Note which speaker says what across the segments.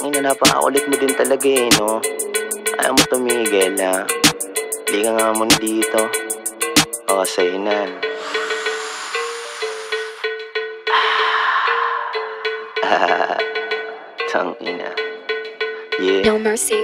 Speaker 1: Tangina, napakakulit mo din talaga eh, no? Ayaw mo tumigil, ha? Hindi ka nga muna dito. O, sa'yo na. Tangina. Yeah.
Speaker 2: No mercy.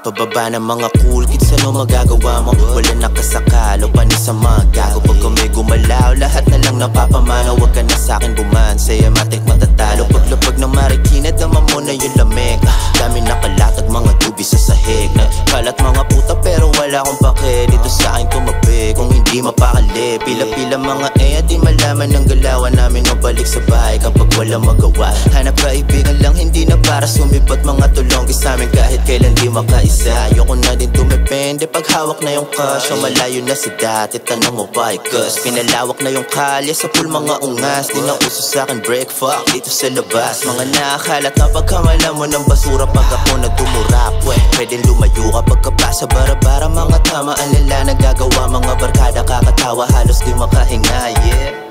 Speaker 3: Pababa ng mga cool kids, ano magagawa mo? Wala nakasakalo, panis sa mga gago. Pag kami gumalaw, lahat na lang napapamanaw. Huwag ka na sa'kin bumansay, matik matatalo. Paglapag ng marikina, dama mo na yung lamig. Dami nakalatag, mga tubi sa sahig. Kalat mga puta pero wala akong pake. Dito sa'kin tumabi, kung hindi mapakali. Pila-pila mga di malaman ng galawan namin. Mabalik sa bahay kapag wala magawa. Hanap kaibigan lang, hindi na para sumipat. Mga tulong sa amin kahit kailan di makaisa. Ayoko na din dumepende pag hawak na yung cash. Malayo na sa dati, tanong mo ba ikas. Pinalawak na yung kalye sa pool mga ungas. Di na uso sa'kin break fuck dito sa labas. Mga nakakalat na pagkamala mo ng basura. Pag ako na dumurap, pwede lumayo ka pagkapasa bara-bara. Mga tama ang lala nagagawa. Mga barkada kakatawa, halos di makahinga. Yeah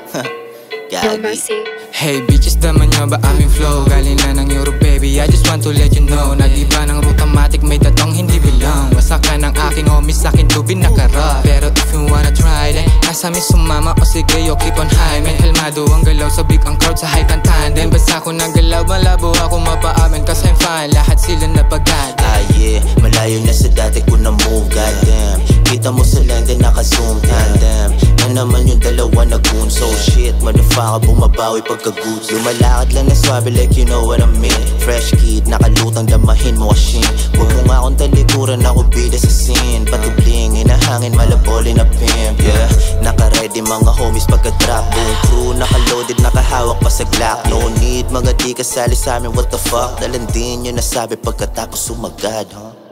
Speaker 2: No mercy.
Speaker 4: Hey bitches, daman nyo ba aming flow? Galing na ng Europe baby, I just want to let you know. Nag-iba ng route-matic, may tatong hindi bilang. Wasak ka ng aking homies, sa'kin tubig nakarap. Pero if you wanna try then nasa amin sumama o sige yo keep on high. May helmado ang galaw, sabik ang crowd sa hype ang tandem. Basta ako nagalaw, malabo ako mapaamin. Cause I'm fine, lahat sila napagad.
Speaker 3: Yeah, malayo na sa dati ko na move, goddamn. Kita mo sa lente naka-zoom tandem. Na naman yung dalawa na goon. So shit, motherfucker, bumabawi pagka-goods. Lumalakad lang na swabe like you know what I mean. Fresh kid, nakalutang damahin mo kasing. Huwag mo nga akong talikuran, ako bida sa scene. Pati bling, hinahangin, malaboli na pimp. Yeah, naka-ready mga homies pagka-drop. Buong crew, naka-loaded, nakahawak pa sa Glock. No need, mga di kasali sa amin, what the fuck. Dalandin yun nasabi pagkatapos umagad, huh?